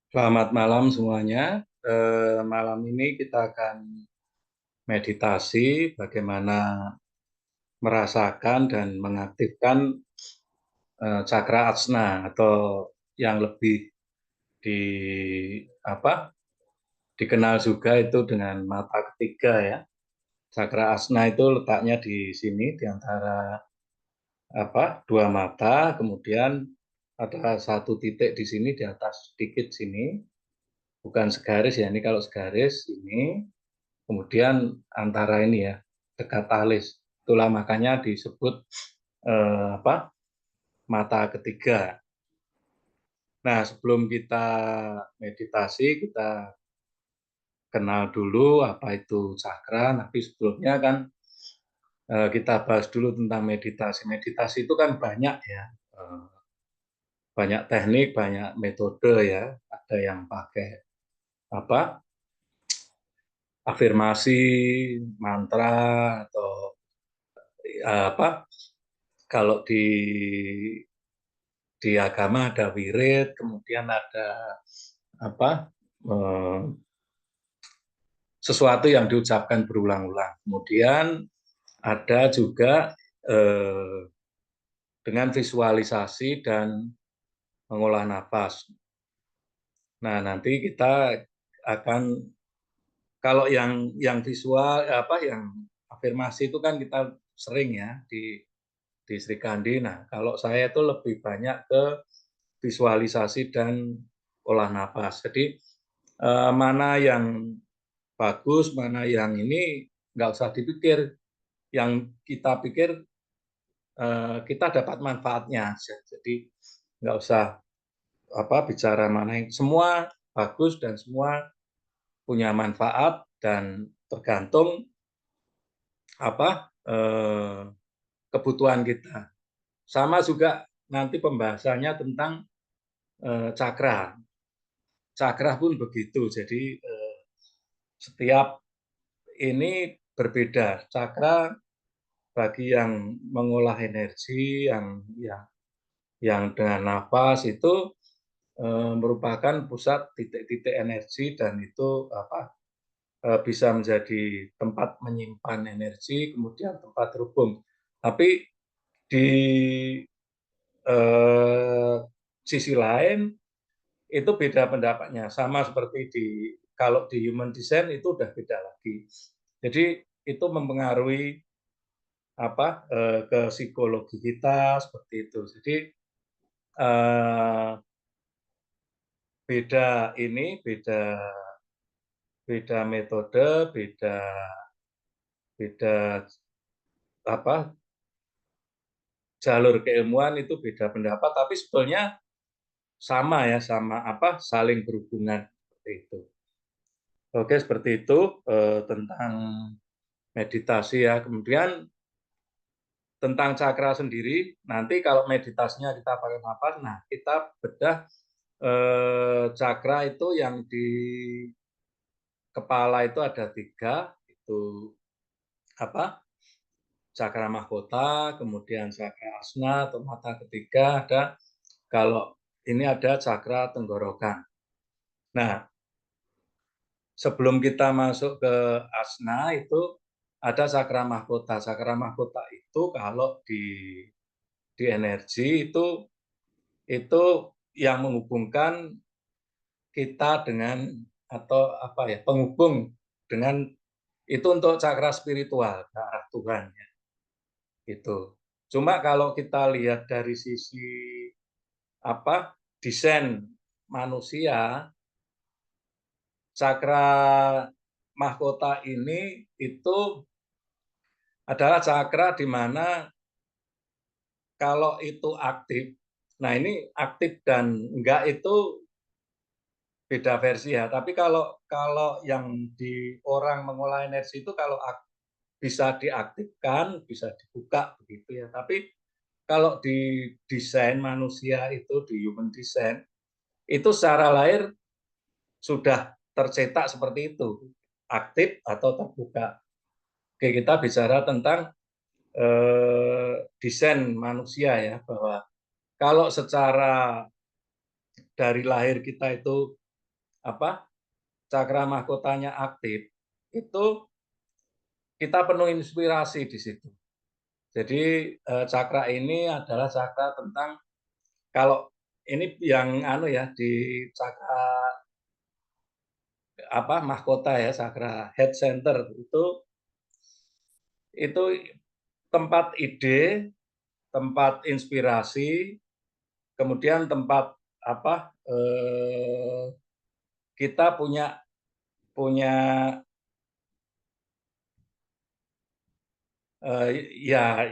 Selamat malam semuanya. Malam ini kita akan meditasi bagaimana merasakan dan mengaktifkan cakra asna atau yang lebih di apa dikenal juga itu dengan mata ketiga ya. Cakra asna itu letaknya di sini di antara dua mata, kemudian ada satu titik di sini di atas sedikit sini, bukan segaris ya. Ini kalau segaris ini. Kemudian antara ini ya dekat alis, itulah makanya disebut mata ketiga. Nah, sebelum kita meditasi, kita kenal dulu apa itu cakra. Tapi sebelumnya kan kita bahas dulu tentang meditasi. Meditasi itu kan banyak ya, banyak teknik, banyak metode ya. Ada yang pakai apa afirmasi, mantra atau kalau di agama ada wirid, kemudian ada apa eh, sesuatu yang diucapkan berulang-ulang. Kemudian ada juga eh, dengan visualisasi dan mengolah nafas. Nah, nanti kita akan kalau yang visual yang afirmasi itu kan kita sering ya di Sri Kandi. Nah, kalau saya itu lebih banyak ke visualisasi dan olah nafas. Jadi mana yang bagus, mana yang ini nggak usah dipikir. Yang kita pikir kita dapat manfaatnya. Jadi nggak usah bicara mana yang semua bagus dan semua punya manfaat dan tergantung eh, kebutuhan kita. Sama juga nanti pembahasannya tentang cakra. Cakra pun begitu. Jadi setiap ini berbeda. Cakra bagi yang mengolah energi, yang dengan nafas itu merupakan pusat titik-titik energi dan itu bisa menjadi tempat menyimpan energi, kemudian tempat terhubung. Tapi di eh, sisi lain itu beda pendapatnya, sama seperti kalau di human design itu udah beda lagi. Jadi itu mempengaruhi ke psikologi kita seperti itu. Jadi eh, beda ini, beda metode, beda beda apa jalur keilmuan itu beda pendapat, tapi sebetulnya sama ya, sama saling berhubungan seperti itu. Oke, seperti itu tentang meditasi ya. Kemudian tentang cakra sendiri, nanti kalau meditasinya kita pakai napas, nah kita bedah cakra itu yang di kepala itu ada tiga, itu apa? Cakra mahkota, kemudian cakra asna atau mata ketiga ada. Kalau ini ada cakra tenggorokan. Nah, sebelum kita masuk ke asna itu ada cakra mahkota. Cakra mahkota itu kalau di energi itu yang menghubungkan kita dengan atau penghubung dengan itu untuk cakra spiritual ke arah Tuhan ya. Itu. Cuma kalau kita lihat dari sisi desain manusia, cakra mahkota ini itu adalah cakra di mana kalau itu aktif, nah ini aktif dan enggak itu beda versi ya. Tapi kalau kalau yang di orang mengolah energi itu kalau bisa diaktifkan, bisa dibuka begitu ya. Tapi kalau di desain manusia itu di human design itu secara lahir sudah tercetak seperti itu, aktif atau terbuka. Oke, kita bicara tentang desain manusia ya, bahwa kalau secara dari lahir kita itu cakra mahkotanya aktif, itu kita penuh inspirasi di situ. Jadi cakra ini adalah cakra tentang, kalau ini yang di cakra mahkota ya, cakra head center itu tempat ide, tempat inspirasi, kemudian tempat kita punya punya ya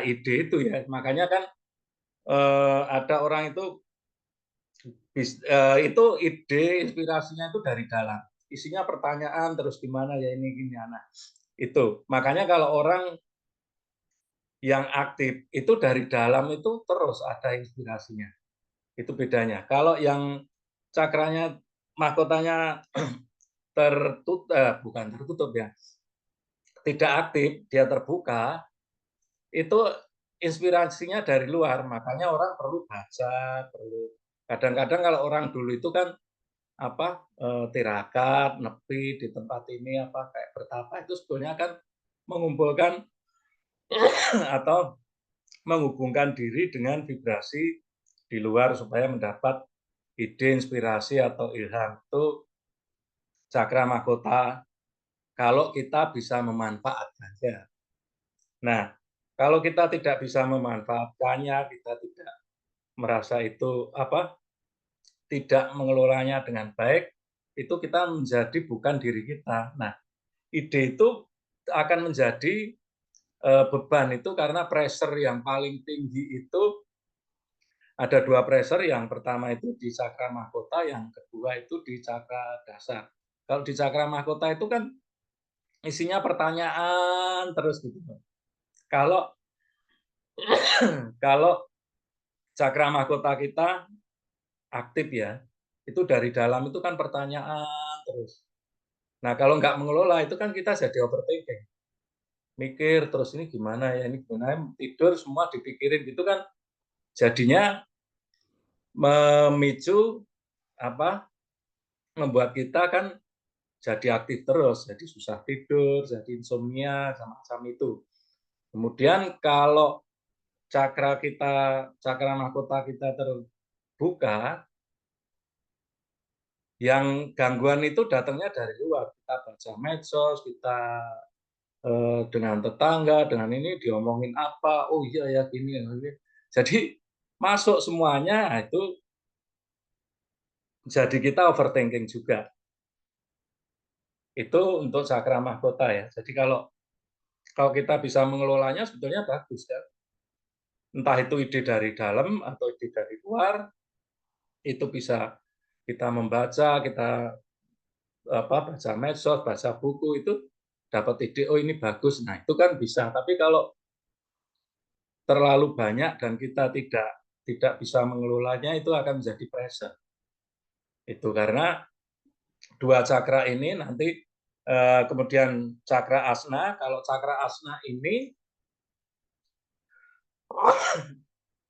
ide itu ya. Makanya kan ada orang itu itu ide inspirasinya itu dari dalam. Isinya pertanyaan terus gimana ya ini gini anak. Itu. Makanya kalau orang yang aktif itu dari dalam itu terus ada inspirasinya. Itu bedanya. Kalau yang cakranya mahkotanya bukan tertutup ya, tidak aktif, dia terbuka, itu inspirasinya dari luar. Makanya orang perlu baca, kadang-kadang kalau orang dulu itu kan tirakat, nepi di tempat ini kayak bertapa, itu sebetulnya kan mengumpulkan atau menghubungkan diri dengan vibrasi di luar supaya mendapat ide, inspirasi atau ilham. Itu cakra mahkota kalau kita bisa memanfaatkannya. Nah, kalau kita tidak bisa memanfaatkannya, kita tidak merasa itu tidak mengelolanya dengan baik, itu kita menjadi bukan diri kita. Nah, ide itu akan menjadi beban itu karena pressure yang paling tinggi itu ada 2 pressure, yang pertama itu di cakra mahkota, yang kedua itu di cakra dasar. Kalau di cakra mahkota itu kan isinya pertanyaan terus gitu. Kalau kalau cakra mahkota kita aktif ya, itu dari dalam itu kan pertanyaan terus. Nah, kalau nggak mengelola itu kan kita jadi overthinking. Mikir terus ini gimana ya, tidur semua dipikirin gitu kan, jadinya memicu membuat kita kan jadi aktif terus, jadi susah tidur, jadi insomnia, semacam itu. Kemudian kalau cakra mahkota kita terbuka, yang gangguan itu datangnya dari luar. Kita baca medsos, kita dengan tetangga, dengan ini diomongin apa, oh iya ya gini, gini. Jadi masuk semuanya itu jadi kita overthinking juga. Itu untuk cakra mahkota ya. Jadi kalau kita bisa mengelolanya sebetulnya bagus ya. Entah itu ide dari dalam atau ide dari luar, itu bisa kita membaca, kita baca medsos, baca buku, itu dapat ide, oh ini bagus. Nah, itu kan bisa. Tapi kalau terlalu banyak dan kita tidak bisa mengelolanya, itu akan menjadi pressure. Itu karena 2 cakra ini nanti kemudian cakra asna, kalau cakra asna ini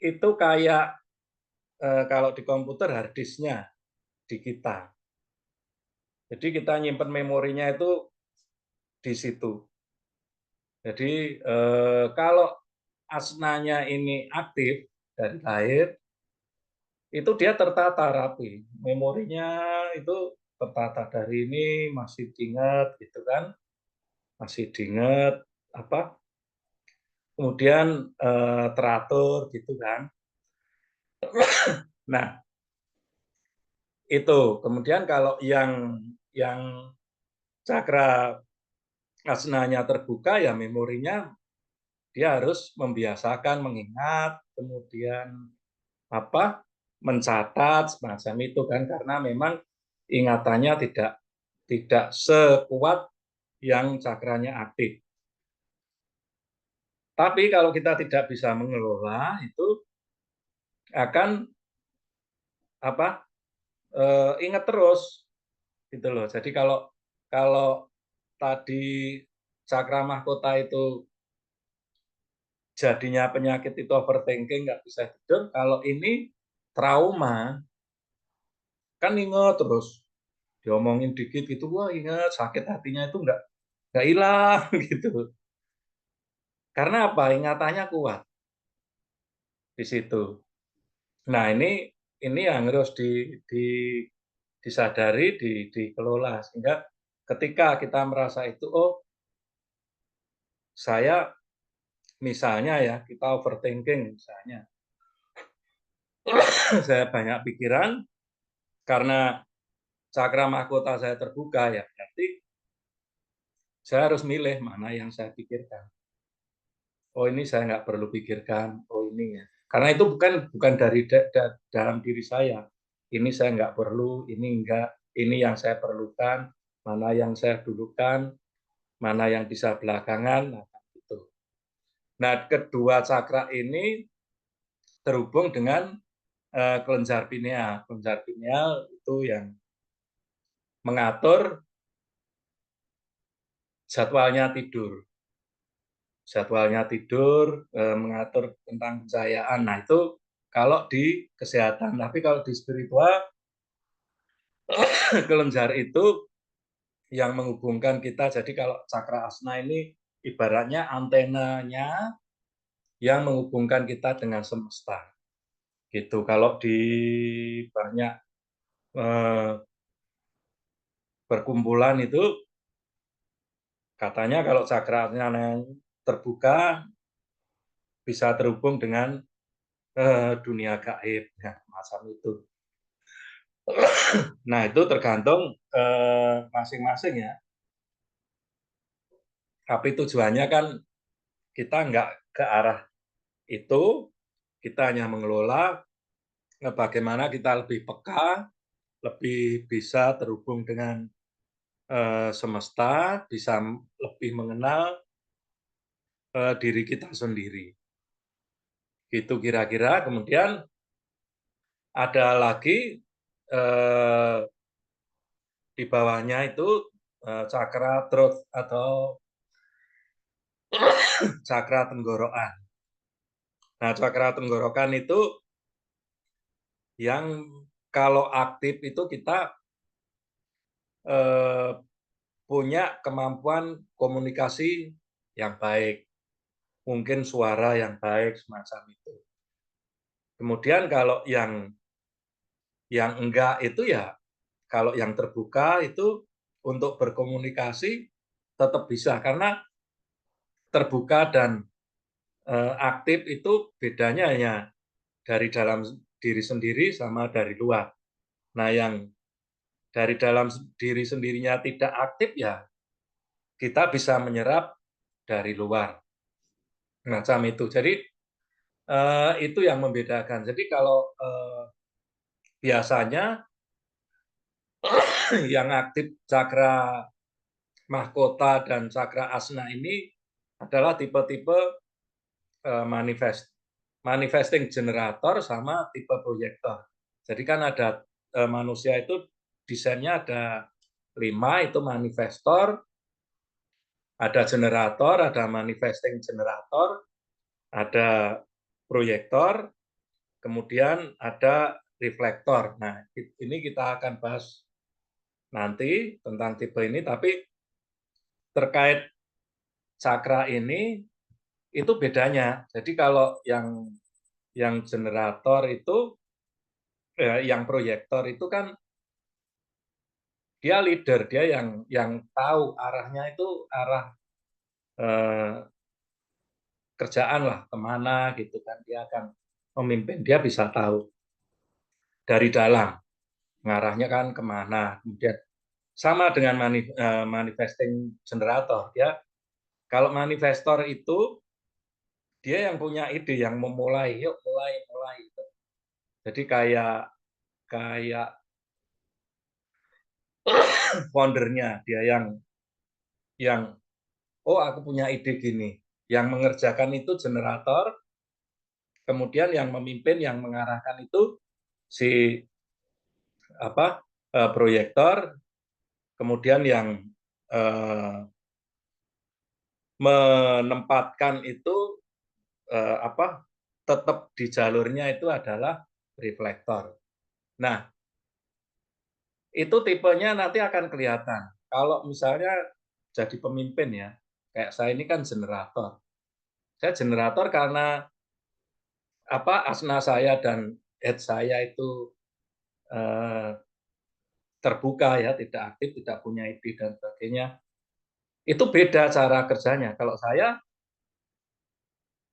itu kayak kalau di komputer hard disk-nya di kita. Jadi kita nyimpen memorinya itu di situ. Jadi kalau asnanya ini aktif dari lahir, itu dia tertata rapi. Memorinya itu tertata, dari ini masih diingat gitu kan, masih diingat kemudian teratur gitu kan. Nah, itu. Kemudian kalau yang cakra asnanya terbuka, ya memorinya dia harus membiasakan mengingat, kemudian mencatat semacam itu kan, karena memang ingatannya tidak sekuat yang cakranya aktif. Tapi kalau kita tidak bisa mengelola, itu akan ingat terus gitu loh. Jadi kalau kalau tadi cakra mahkota itu jadinya penyakit itu overthinking, nggak bisa tidur, kalau ini trauma kan ingat terus. diomongin dikit gitu, wah ingat sakit hatinya itu nggak hilang gitu. Karena apa? Ingatannya kuat di situ. Nah ini yang harus disadari, dikelola sehingga ketika kita merasa itu, oh saya misalnya ya kita overthinking misalnya, saya banyak pikiran karena cakra mahkota saya terbuka ya berarti saya harus milih mana yang saya pikirkan. Oh ini saya nggak perlu pikirkan, oh ini ya. Karena itu bukan dari dalam diri saya. Ini saya nggak perlu, ini enggak, ini yang saya perlukan, mana yang saya dulukan, mana yang bisa belakangan, nah itu. Nah kedua cakra ini terhubung dengan kelenjar pineal. Kelenjar pineal itu yang mengatur jadwalnya tidur. Jadwalnya tidur, mengatur tentang pencahayaan. Nah, itu kalau di kesehatan. Tapi kalau di spiritual, kelenjar itu yang menghubungkan kita. Jadi kalau cakra asna ini ibaratnya antenanya yang menghubungkan kita dengan semesta. Gitu. Kalau di banyak perkumpulan itu katanya kalau cakra asna yang terbuka bisa terhubung dengan dunia gaib, ya, macam itu. Nah, itu tergantung masing-masing ya. Tapi tujuannya kan kita nggak ke arah itu, kita hanya mengelola bagaimana kita lebih peka, lebih bisa terhubung dengan semesta, bisa lebih mengenal diri kita sendiri. Itu kira-kira. Kemudian ada lagi di bawahnya itu cakra throat atau cakra tenggorokan. Nah, cakra tenggorokan itu yang kalau aktif itu kita eh, punya kemampuan komunikasi yang baik, mungkin suara yang baik semacam itu. Kemudian kalau yang enggak itu ya, kalau yang terbuka itu untuk berkomunikasi tetap bisa karena terbuka dan aktif itu bedanya hanya dari dalam diri sendiri sama dari luar. Nah, yang dari dalam diri sendirinya tidak aktif ya kita bisa menyerap dari luar. Macam itu. Jadi itu yang membedakan. Jadi kalau biasanya yang aktif cakra mahkota dan cakra asna ini adalah tipe-tipe manifesting generator sama tipe proyektor. Jadi kan ada manusia itu desainnya ada 5, itu manifestor, ada generator, ada manifesting generator, ada proyektor, kemudian ada reflektor. Nah, ini kita akan bahas nanti tentang tipe ini, tapi terkait cakra ini itu bedanya. Jadi kalau yang generator itu, yang proyektor itu kan dia leader, dia yang tahu arahnya itu arah eh, kerjaan lah kemana gitu kan, dia akan memimpin, dia bisa tahu dari dalam ngarahnya kan kemana. Kemudian sama dengan manifesting generator ya. Kalau manifestor itu dia yang punya ide, yang memulai, yuk mulai mulai. Jadi kayak kayak foundernya dia yang oh aku punya ide gini. Yang mengerjakan itu generator, kemudian yang memimpin, yang mengarahkan itu si apa proyektor, kemudian yang eh, menempatkan itu apa tetap di jalurnya itu adalah reflektor. Nah, Itu tipenya nanti akan kelihatan. Kalau misalnya jadi pemimpin ya, kayak saya ini kan generator. Saya generator karena asna saya dan head saya itu eh, terbuka ya, tidak aktif, tidak punya ide dan sebagainya. Itu beda cara kerjanya. Kalau saya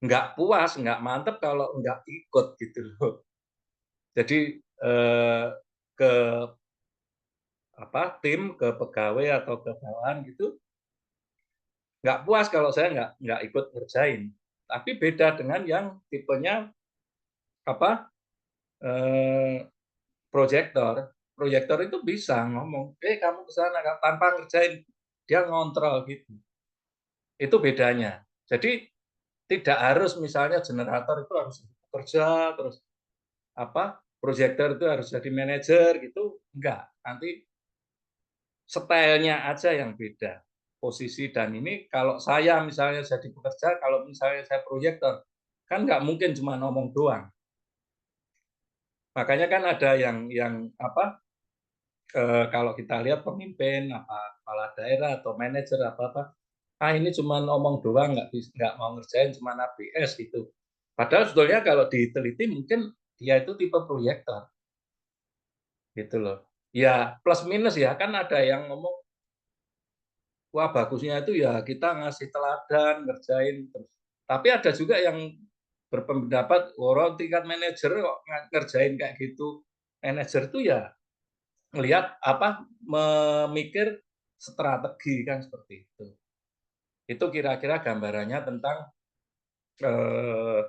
nggak puas, nggak mantep kalau nggak ikut gitu loh. Jadi ke tim, ke pegawai atau ke bawahan gitu, nggak puas kalau saya nggak ikut ngerjain. Tapi beda dengan yang tipenya apa eh, proyektor. Proyektor itu bisa ngomong, kamu ke sana tanpa ngerjain, dia ngontrol gitu. Itu bedanya. Jadi tidak harus misalnya generator itu harus kerja terus proyektor itu harus jadi manajer gitu, enggak. Nanti stylenya aja yang beda. Posisi dan ini kalau saya misalnya jadi pekerja, kalau misalnya saya proyektor, kan nggak mungkin cuma ngomong doang. Makanya kan ada yang kalau kita lihat pemimpin, kepala daerah atau manajer apa ini cuma ngomong doang, nggak mau ngerjain, cuma ABS gitu. Padahal sebetulnya kalau diteliti mungkin dia itu tipe proyektor, gitu loh. Ya plus minus ya, kan ada yang ngomong, wah bagusnya itu ya kita ngasih teladan, ngerjain terus. Tapi ada juga yang berpendapat, orang tingkat manajer kok ngerjain kayak gitu. Manajer itu ya melihat memikir strategi kan seperti itu. Itu kira-kira gambarannya tentang eh,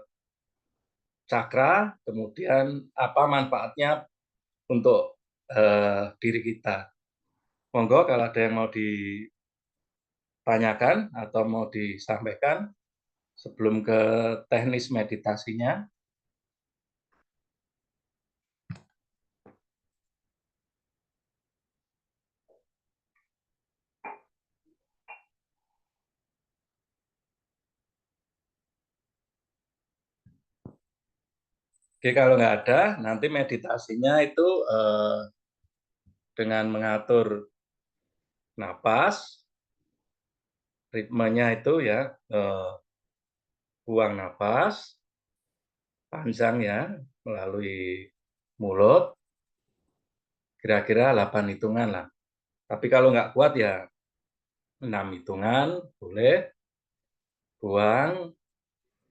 cakra, kemudian apa manfaatnya untuk diri kita. Monggo kalau ada yang mau ditanyakan atau mau disampaikan sebelum ke teknis meditasinya. Oke, kalau nggak ada, nanti meditasinya itu dengan mengatur napas, ritmenya itu ya, buang napas, panjang ya, melalui mulut, kira-kira 8 hitungan lah. Tapi kalau nggak kuat ya 6 hitungan, boleh, buang,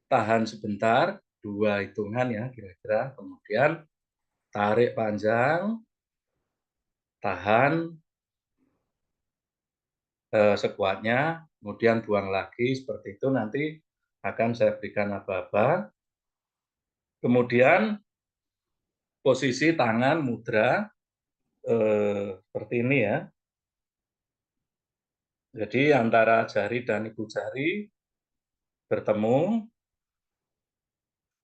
tahan sebentar, 2 hitungan ya kira-kira, kemudian tarik panjang, tahan sekuatnya, kemudian buang lagi, seperti itu nanti akan saya berikan aba-aba. Kemudian posisi tangan mudra seperti ini ya. Jadi antara jari dan ibu jari bertemu,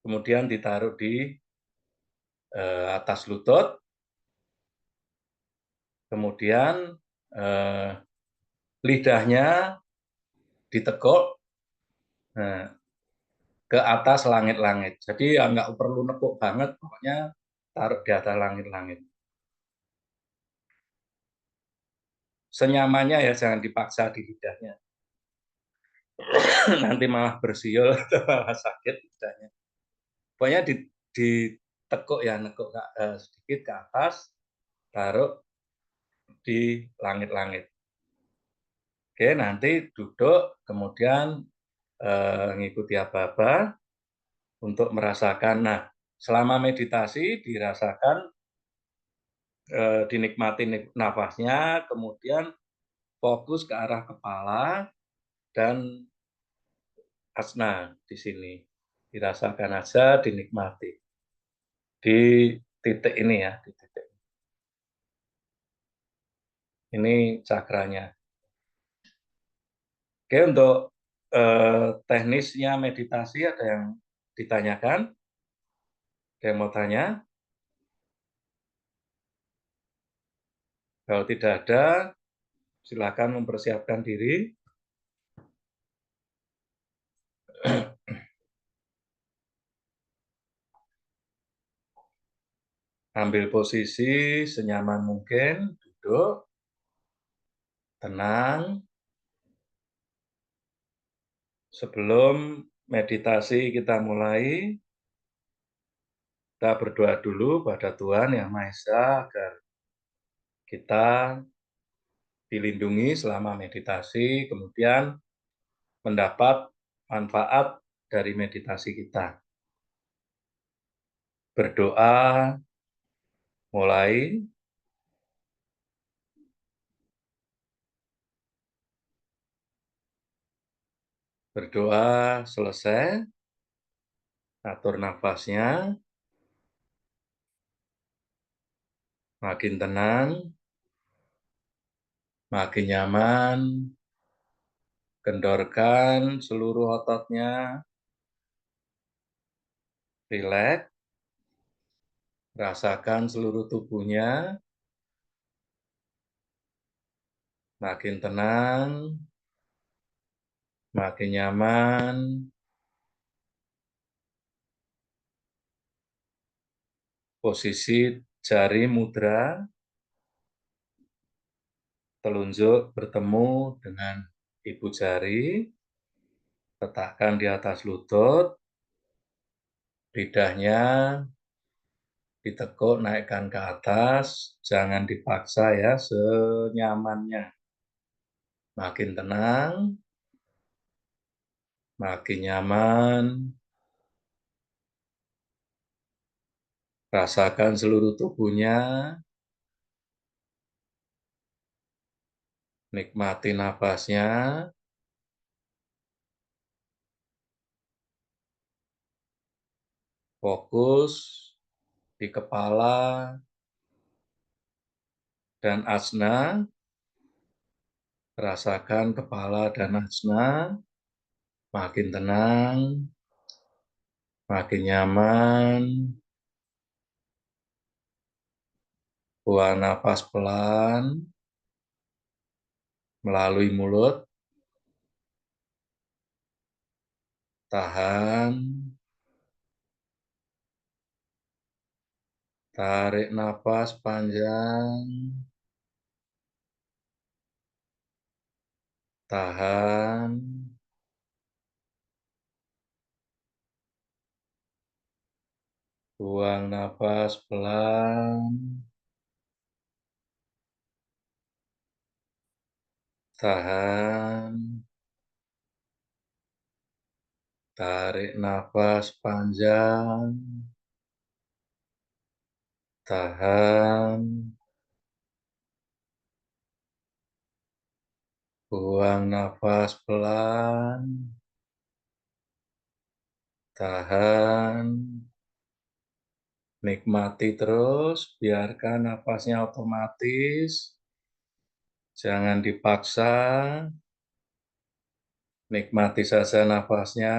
kemudian ditaruh di atas lutut, kemudian lidahnya ditekuk ke atas langit-langit. Jadi ya nggak perlu nekuk banget, pokoknya taruh di atas langit-langit. Senyamannya ya, jangan dipaksa di lidahnya. Nanti malah bersiul atau malah sakit lidahnya. Pokoknya ditekuk ya, nekuk sedikit ke atas, taruh di langit-langit. Oke, nanti duduk, kemudian ngikuti aba-aba untuk merasakan. Nah, selama meditasi dirasakan, dinikmati nafasnya, kemudian fokus ke arah kepala dan asna di sini. Dirasakan aja, dinikmati. Di titik ini ya, di titik. Ini cakranya. Oke, untuk teknisnya meditasi ada yang ditanyakan? Ada yang mau tanya? Kalau tidak ada, silakan mempersiapkan diri. Ambil posisi senyaman mungkin, duduk, tenang. Sebelum meditasi kita mulai, kita berdoa dulu pada Tuhan Yang Maha Esa agar kita dilindungi selama meditasi, kemudian mendapat manfaat dari meditasi kita. Berdoa mulai. Berdoa selesai, atur nafasnya, makin tenang, makin nyaman, kendorkan seluruh ototnya, rileks, rasakan seluruh tubuhnya, makin tenang, makin nyaman, posisi jari mudra, telunjuk bertemu dengan ibu jari, letakkan di atas lutut, lidahnya ditekuk, naikkan ke atas, jangan dipaksa ya, senyamannya. Makin tenang, makin nyaman, rasakan seluruh tubuhnya, nikmati nafasnya, fokus di kepala dan asna, rasakan kepala dan asna, makin tenang, makin nyaman, buang nafas pelan melalui mulut, tahan, tarik nafas panjang, tahan, buang nafas pelan, tahan, tarik nafas panjang, tahan, buang nafas pelan, tahan, nikmati terus, biarkan nafasnya otomatis, jangan dipaksa, nikmati saja nafasnya,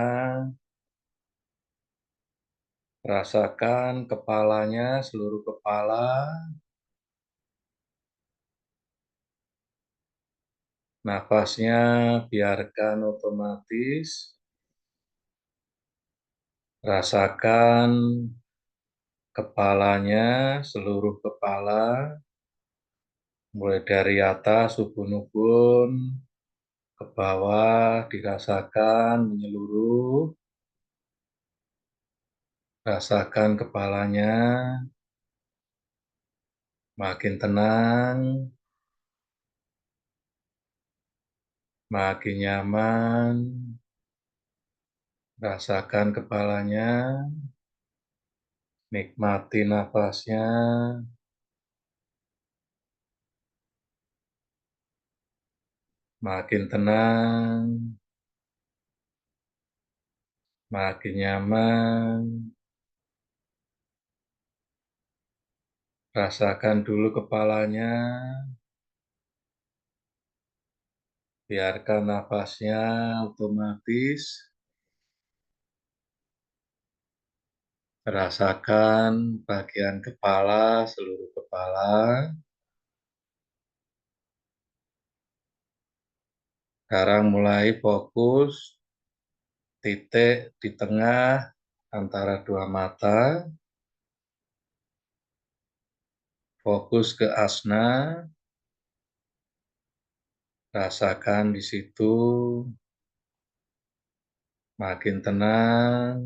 rasakan kepalanya, seluruh kepala, nafasnya biarkan otomatis, rasakan kepalanya, seluruh kepala, mulai dari atas, ubun-ubun, ke bawah, dirasakan menyeluruh, rasakan kepalanya, makin tenang, makin nyaman, rasakan kepalanya, nikmati nafasnya, makin tenang, makin nyaman, rasakan dulu kepalanya, biarkan nafasnya otomatis, rasakan bagian kepala, seluruh kepala. Sekarang mulai fokus, titik di tengah antara dua mata, fokus ke asna, Rasakan di situ makin tenang,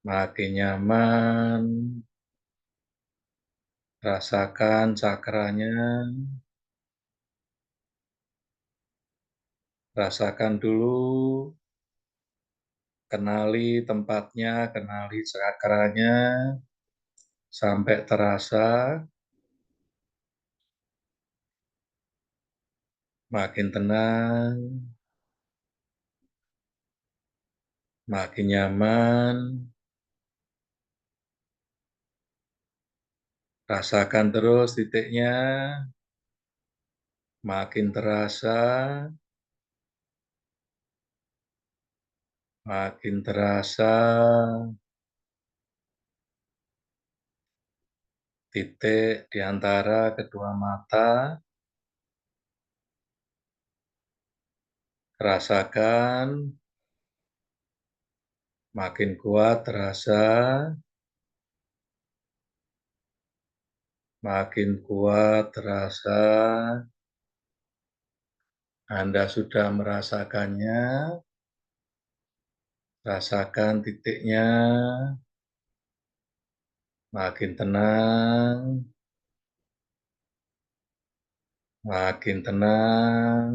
makin nyaman. Rasakan cakranya, rasakan dulu, kenali tempatnya, kenali cakranya, sampai terasa makin tenang, makin nyaman. Rasakan terus titiknya, makin terasa, makin terasa. Titik di antara kedua mata, rasakan makin kuat terasa, makin kuat terasa. Anda sudah merasakannya, rasakan titiknya, makin tenang, makin tenang,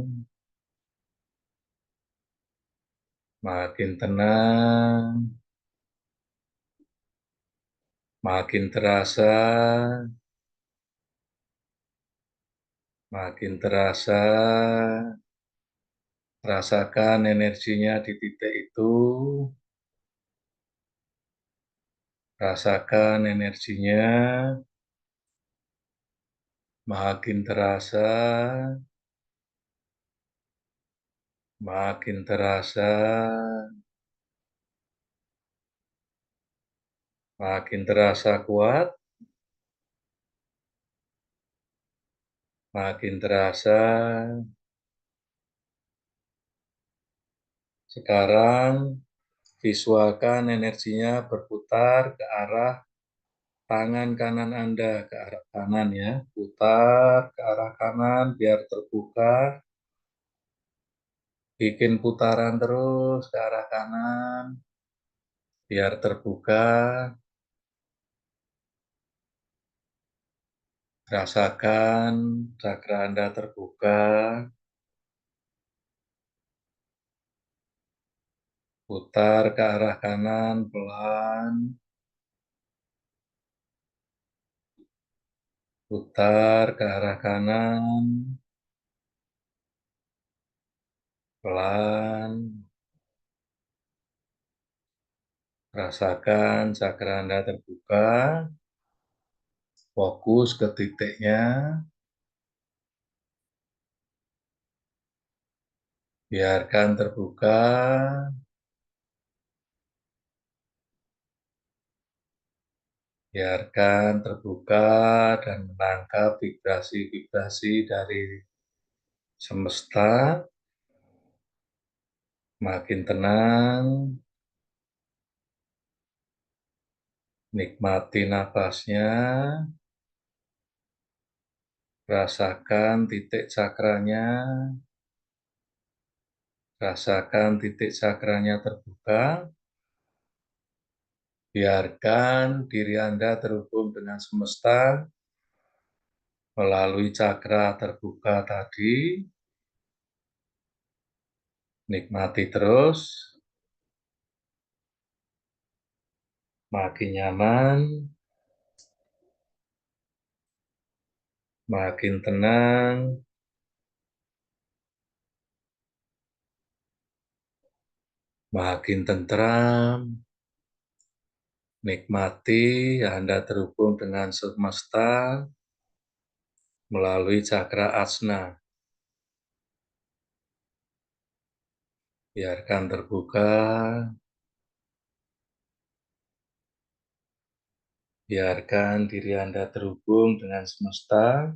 makin tenang, makin terasa, makin terasa. Rasakan energinya di titik itu, rasakan energinya, makin terasa, makin terasa, makin terasa kuat, makin terasa. Sekarang visualkan energinya berputar ke arah tangan kanan Anda, ke arah kanan ya. Putar ke arah kanan biar terbuka. Bikin putaran terus ke arah kanan biar terbuka. Rasakan cakra Anda terbuka. Putar ke arah kanan pelan. Putar ke arah kanan pelan. Rasakan cakra Anda terbuka. Fokus ke titiknya. Biarkan terbuka. Biarkan terbuka dan menangkap vibrasi-vibrasi dari semesta. Makin tenang. Nikmati napasnya. Rasakan titik cakranya. Rasakan titik cakranya terbuka. Biarkan diri Anda terhubung dengan semesta melalui cakra terbuka tadi. Nikmati terus. Makin nyaman. Makin tenang. Makin tentram. Nikmati Anda terhubung dengan semesta melalui cakra asna. Biarkan terbuka. Biarkan diri Anda terhubung dengan semesta.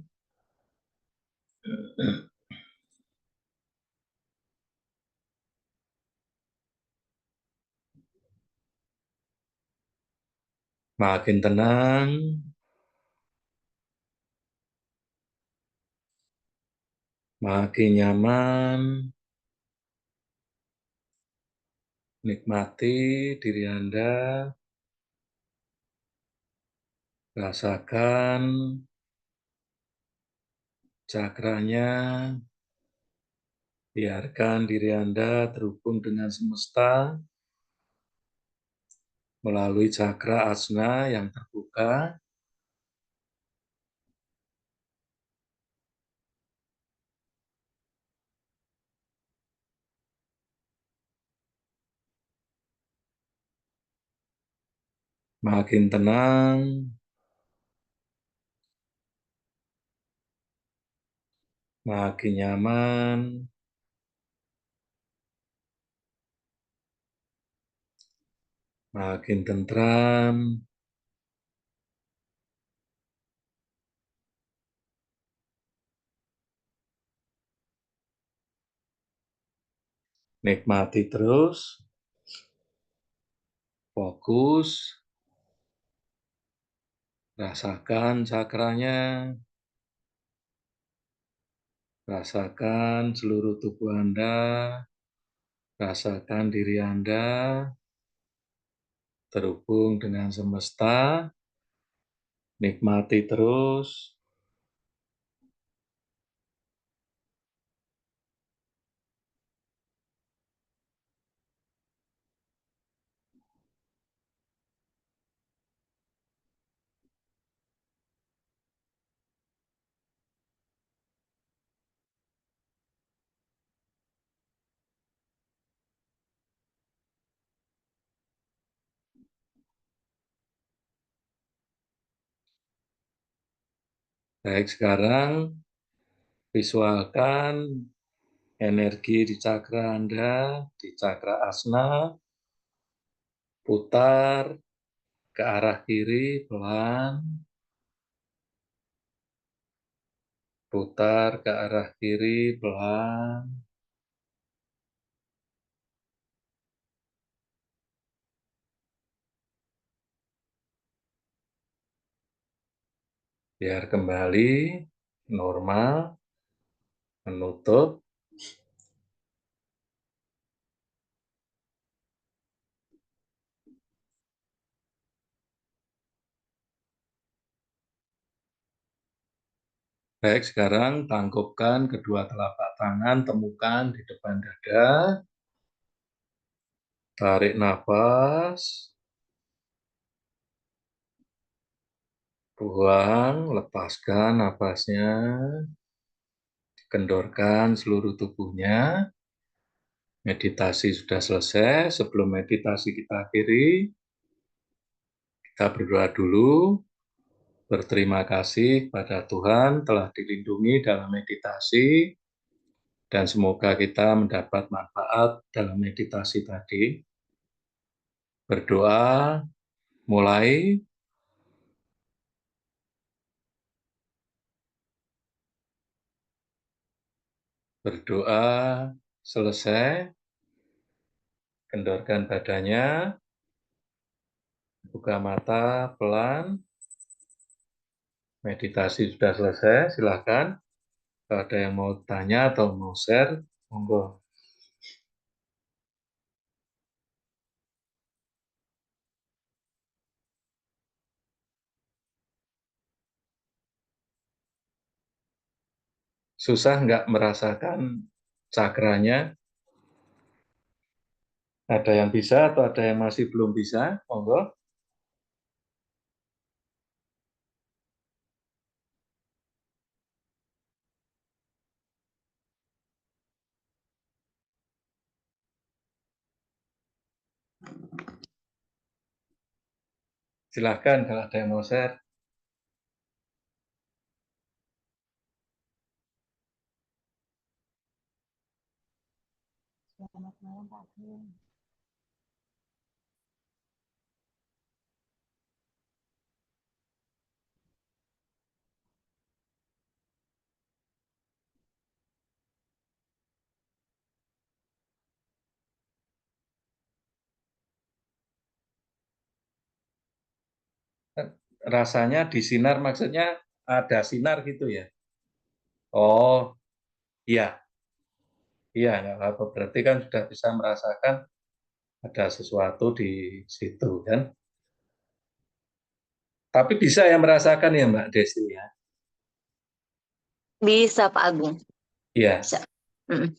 Makin tenang. Makin nyaman, nikmati diri Anda, rasakan cakranya, biarkan diri Anda terhubung dengan semesta melalui cakra asna yang terbuka. Makin tenang, makin nyaman, makin tentram, nikmati terus, fokus, rasakan cakranya, rasakan seluruh tubuh Anda, rasakan diri Anda terhubung dengan semesta, nikmati terus. Baik, sekarang visualkan energi di cakra Anda, di cakra asna, putar ke arah kiri pelan, putar ke arah kiri pelan, biar kembali normal, menutup. Baik, sekarang tangkupkan kedua telapak tangan, temukan di depan dada, tarik nafas, buang, lepaskan nafasnya, kendorkan seluruh tubuhnya. Meditasi sudah selesai. Sebelum meditasi kita akhiri, kita berdoa dulu. Berterima kasih kepada Tuhan telah dilindungi dalam meditasi, dan semoga kita mendapat manfaat dalam meditasi tadi. Berdoa, mulai. Berdoa, selesai. Kendorkan badannya, buka mata pelan. Meditasi sudah selesai, silakan. Kalau ada yang mau tanya atau mau share, monggo. Susah nggak merasakan cakranya? Ada yang bisa atau ada yang masih belum bisa? Monggo. Silahkan kalau ada yang mau share. Selamat malam Pak Agung. Rasanya di sinar maksudnya ada sinar gitu ya? Oh, Iya, iya, nggak apa-apa. Berarti kan sudah bisa merasakan ada sesuatu di situ kan. Tapi bisa ya merasakan ya Mbak Desti ya. Bisa Pak Agung, Iya, bisa. Mm-mm.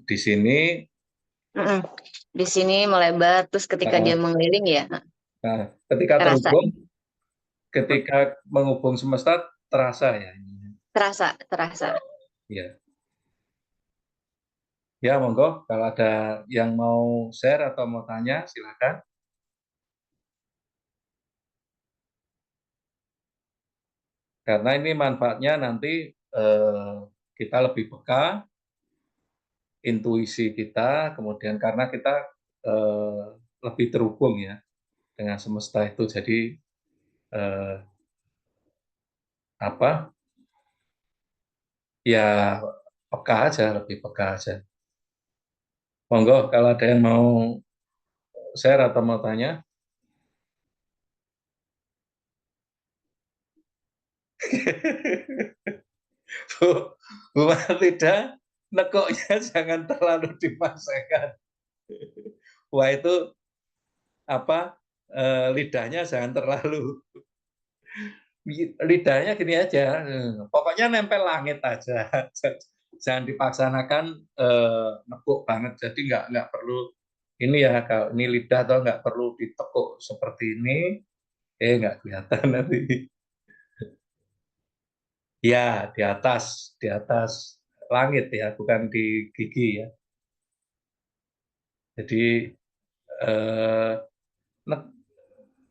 di sini Mm-mm. Di sini melebar, terus ketika dia eh, mengeliling ya, nah, ketika terasa, terhubung, ketika menghubung semesta terasa ya. terasa, terasa. Iya. Ya, monggo kalau ada yang mau share atau mau tanya silakan. Karena ini manfaatnya nanti kita lebih peka, intuisi kita, kemudian karena kita eh, lebih terhubung ya dengan semesta itu. Jadi eh, apa? Ya peka aja, lebih peka aja. Monggo kalau ada yang mau share atau mau tanya. Bu, Bu Martida, nekoknya jangan terlalu dipaksakan. Wah itu apa? Lidahnya jangan terlalu, lidahnya gini aja, pokoknya nempel langit aja, jangan dipaksanakan nekuk banget. Jadi nggak perlu ini ya, kalau ini lidah atau nggak perlu ditekuk seperti ini, nggak kelihatan nanti. Ya di atas langit ya, bukan di gigi ya. Jadi eh, nek-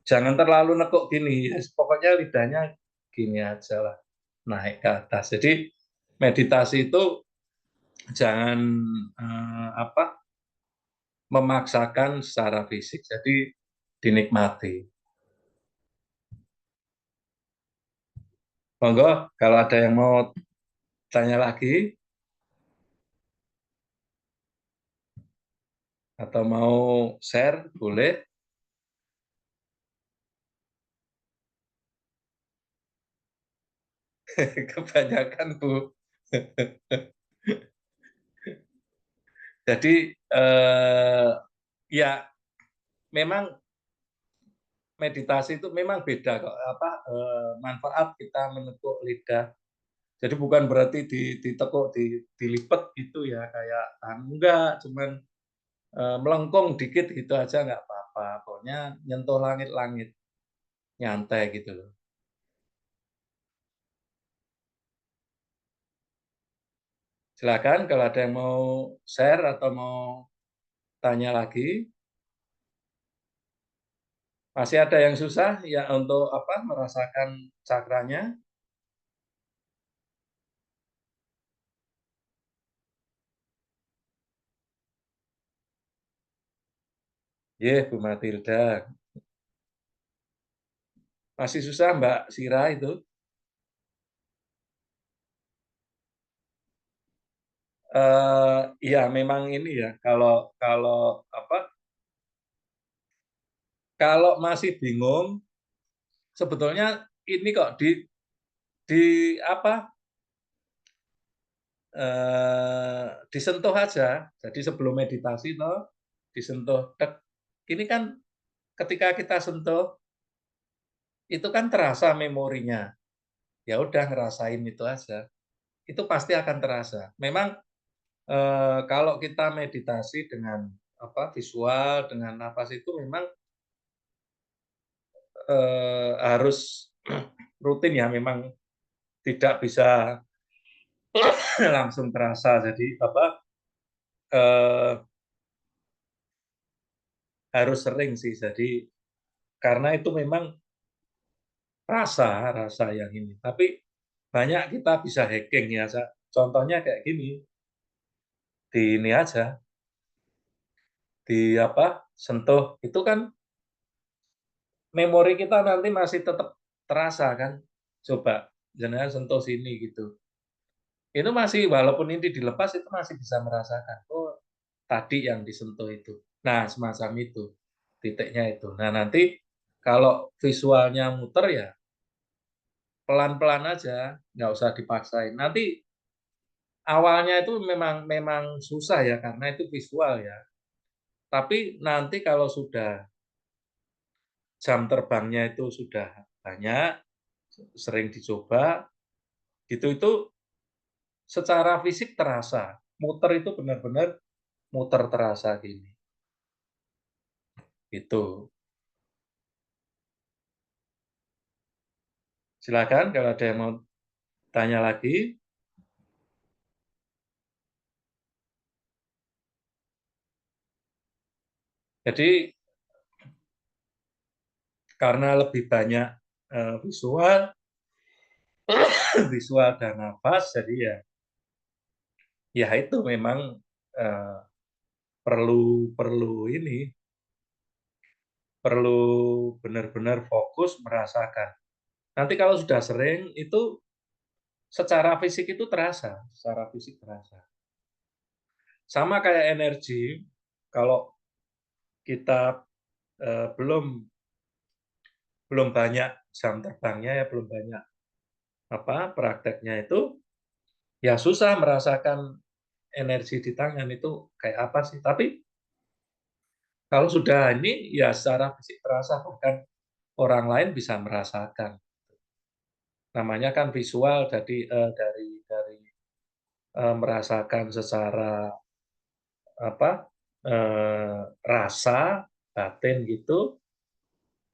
jangan terlalu nekuk gini, ya. Pokoknya lidahnya gini aja lah, naik ke atas. Jadi meditasi itu jangan apa memaksakan secara fisik, jadi dinikmati. Monggo kalau ada yang mau tanya lagi atau mau share boleh. Kebanyakan Bu. Jadi ya memang meditasi itu memang beda kok, apa manfaat kita menekuk lidah. Jadi bukan berarti ditekuk, dilipet gitu ya kayak enggak, cuman melengkung dikit gitu aja nggak apa-apa. Pokoknya nyentuh langit-langit, nyantai gitu loh. Silakan kalau ada yang mau share atau mau tanya lagi. Masih ada yang susah ya untuk apa merasakan cakranya? Ye, Bu Matilda. Masih susah Mbak Sira itu? Ya memang ini ya kalau kalau apa kalau masih bingung sebetulnya ini kok di apa disentuh aja. Jadi sebelum meditasi toh disentuh. Ini kan ketika kita sentuh itu kan terasa memorinya. Ya udah ngerasain itu aja. Itu pasti akan terasa. Memang kalau kita meditasi dengan apa visual dengan napas itu memang harus rutin ya, memang tidak bisa langsung terasa. Jadi apa eh, harus sering sih. Jadi karena itu memang rasa yang ini. Tapi banyak kita bisa hacking ya. Contohnya kayak gini, di ini aja, di apa sentuh itu kan memori kita nanti masih tetap terasa kan. Coba jangan sentuh sini gitu. Itu masih walaupun ini dilepas itu masih bisa merasakan. Oh, tadi yang disentuh itu. Nah, semacam itu. Titiknya itu. Nah, nanti kalau visualnya muter ya pelan-pelan aja, nggak usah dipaksain. Nanti awalnya itu memang susah ya, karena itu visual ya. Tapi nanti kalau sudah jam terbangnya itu sudah banyak, sering dicoba, gitu itu secara fisik terasa. Muter itu benar-benar muter terasa gini. Gitu. Silakan kalau ada yang mau tanya lagi. Jadi karena lebih banyak visual, visual dan nafas, jadi ya itu memang eh, perlu perlu ini perlu benar-benar fokus merasakan. Nanti kalau sudah sering itu secara fisik itu terasa, secara fisik terasa. Sama kayak energi, kalau kita belum banyak jam terbangnya ya, belum banyak prakteknya itu, ya susah merasakan energi di tangan itu kayak apa sih. Tapi kalau sudah ini ya secara fisik terasa, bahkan orang lain bisa merasakan. Namanya kan visual, jadi dari merasakan secara rasa batin gitu,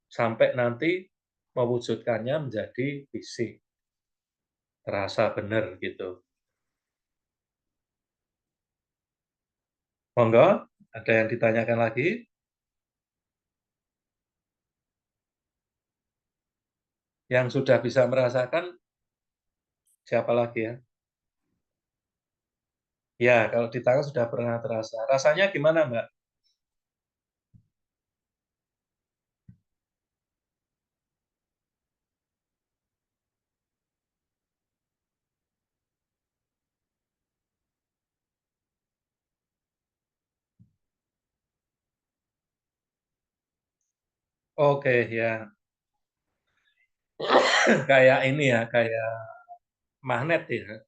sampai nanti mewujudkannya menjadi fisik, terasa benar gitu. Monggo, ada yang ditanyakan lagi? Yang sudah bisa merasakan siapa lagi ya? Ya, kalau di tangan sudah pernah terasa. Rasanya gimana, Mbak? Oke, ya. Kayak ini ya, kayak magnet ya.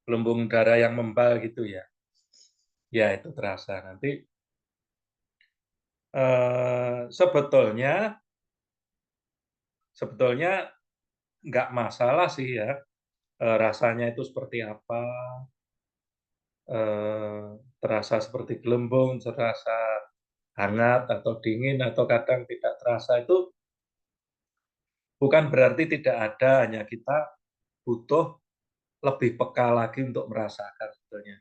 Gelembung darah yang membal gitu ya. Ya, itu terasa. Nanti sebetulnya nggak masalah sih ya, rasanya itu seperti apa, eh, terasa seperti gelembung, terasa hangat atau dingin, atau kadang tidak terasa, itu bukan berarti tidak ada, hanya kita butuh lebih peka lagi untuk merasakan sebetulnya.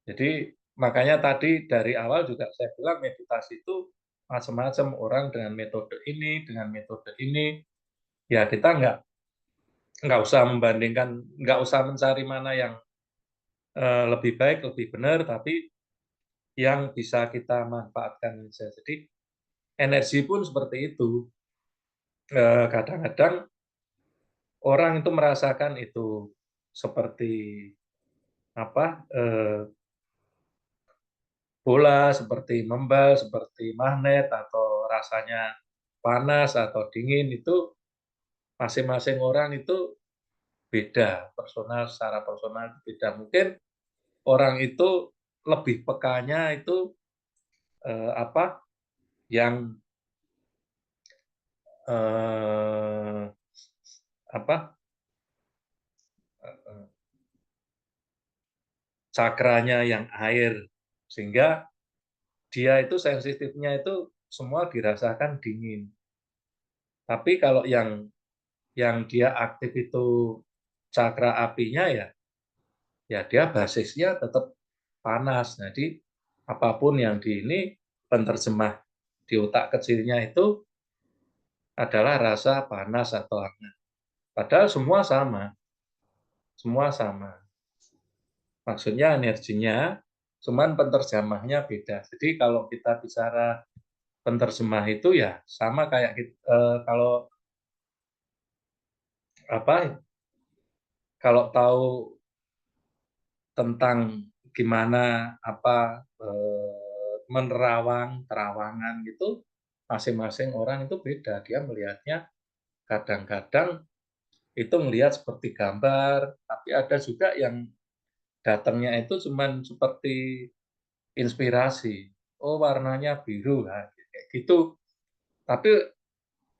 Jadi makanya tadi dari awal juga saya bilang meditasi itu macam-macam, orang dengan metode ini, dengan metode ini. Ya kita nggak usah membandingkan, nggak usah mencari mana yang lebih baik, lebih benar, tapi yang bisa kita manfaatkan saja. Jadi energi pun seperti itu. Kadang-kadang orang itu merasakan itu seperti apa bola, seperti membal, seperti magnet, atau rasanya panas atau dingin, itu masing-masing orang itu beda, personal, secara personal beda. Mungkin orang itu lebih pekanya itu yang eh, apa cakranya yang air, sehingga dia itu sensitifnya itu semua dirasakan dingin. Tapi kalau yang dia aktif itu cakra apinya, ya dia basisnya tetap panas. Jadi apapun yang di ini, penerjemah di otak kecilnya itu adalah rasa panas atau hangat. Padahal semua sama. Maksudnya energinya, cuman penerjemahnya beda. Jadi kalau kita bicara penerjemah itu ya sama kayak kalau kalau tahu tentang gimana menerawang terawangan gitu, masing-masing orang itu beda, dia melihatnya kadang-kadang itu melihat seperti gambar, tapi ada juga yang datangnya itu cuman seperti inspirasi. Oh, warnanya biru, nah, kayak gitu. Tapi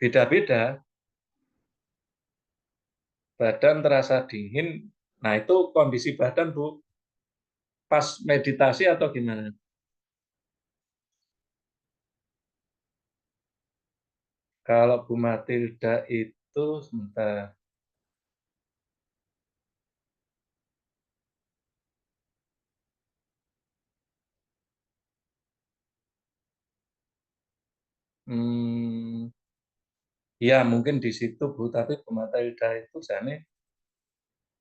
beda-beda, badan terasa dingin. Nah, itu kondisi badan, Bu, pas meditasi atau gimana? Kalau Bu Matilda itu, sebentar. Hmm, ya mungkin di situ, Bu, tapi Bu Matilda itu sana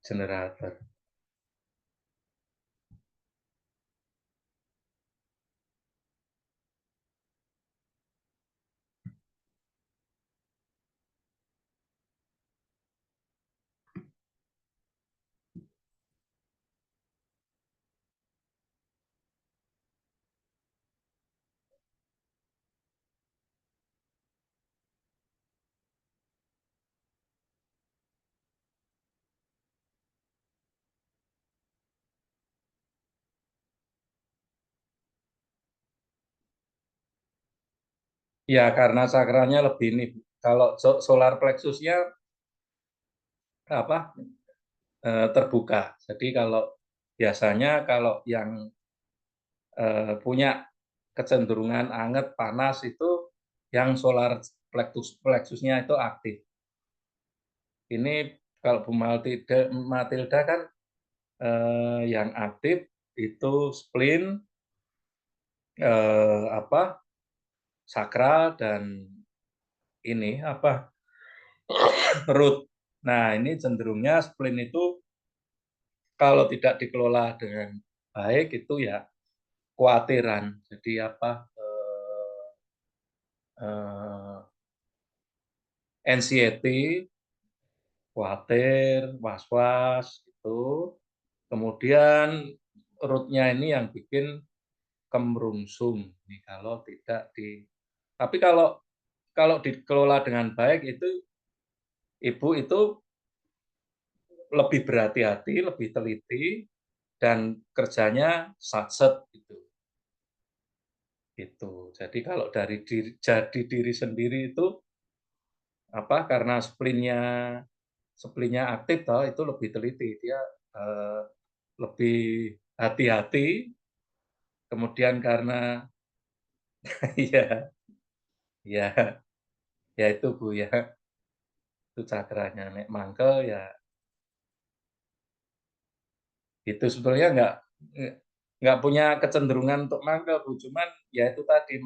generator. Ya, karena sakranya lebih ini. Kalau solar plexusnya apa terbuka. Jadi kalau biasanya kalau yang punya kecenderungan anget panas itu yang solar plexusnya itu aktif. Ini kalau Bu Matilda kan yang aktif itu spleen, apa sakral dan ini apa root. Nah, ini cenderungnya spleen itu kalau tidak dikelola dengan baik itu ya kekhawatiran. Jadi apa anxiety, khawatir, was-was itu. Kemudian rootnya ini yang bikin kemerungsung. Nih kalau tidak di tapi kalau dikelola dengan baik itu ibu itu lebih berhati-hati, lebih teliti dan kerjanya satset gitu. Gitu. Jadi kalau dari jadi diri sendiri itu apa karena splinnya aktif toh itu lebih teliti, dia eh, lebih hati-hati. Kemudian karena ya ya ya itu Bu ya, itu cakranya nek mangkel ya itu sebetulnya nggak punya kecenderungan untuk mangkel Bu, cuman ya itu tadi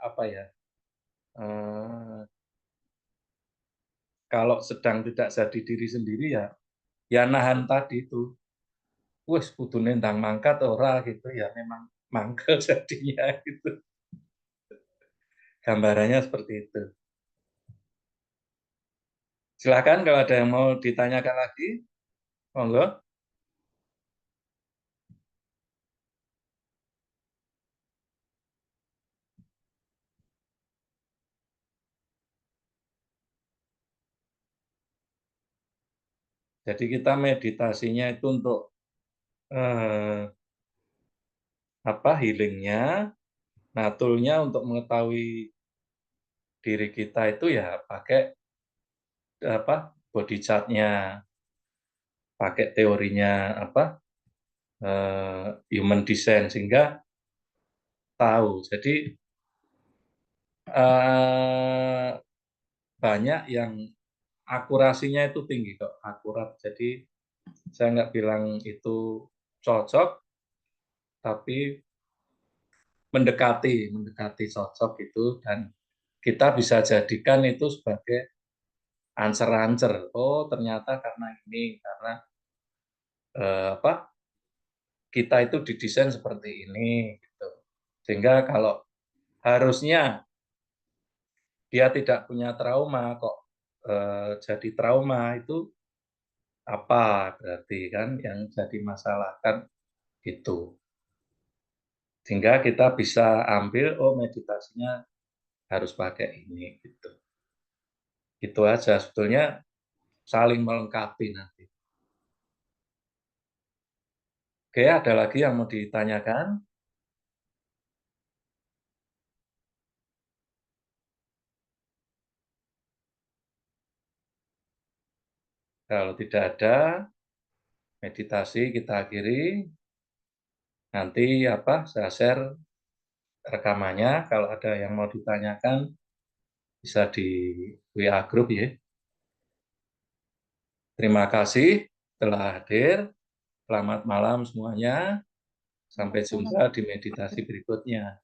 apa ya, eh, kalau sedang tidak jadi diri sendiri ya ya nahan tadi itu. Wes kudune ndang mangkat ora gitu ya memang mangkel jadinya gitu. Gambarannya seperti itu. Silakan kalau ada yang mau ditanyakan lagi, monggo. Jadi kita meditasinya itu untuk eh, apa healingnya, nah toolnya untuk mengetahui diri kita itu ya pakai apa body chartnya, pakai teorinya apa human design sehingga tahu. Jadi eh, banyak yang akurasinya itu tinggi kok, akurat. Jadi saya nggak bilang itu cocok, tapi mendekati cocok itu dan kita bisa jadikan itu sebagai answer-answer. Oh, ternyata karena ini, karena apa kita itu didesain seperti ini gitu. Sehingga kalau harusnya dia tidak punya trauma kok jadi trauma itu apa berarti kan yang jadi masalah kan itu. Sehingga kita bisa ambil oh meditasinya harus pakai ini gitu. Itu aja, sebetulnya saling melengkapi nanti. Oke, ada lagi yang mau ditanyakan? Kalau tidak ada, meditasi kita akhiri. Nanti saya share rekamannya. Kalau ada yang mau ditanyakan, bisa di WA Group ya. Terima kasih telah hadir. Selamat malam semuanya. Sampai jumpa di meditasi berikutnya.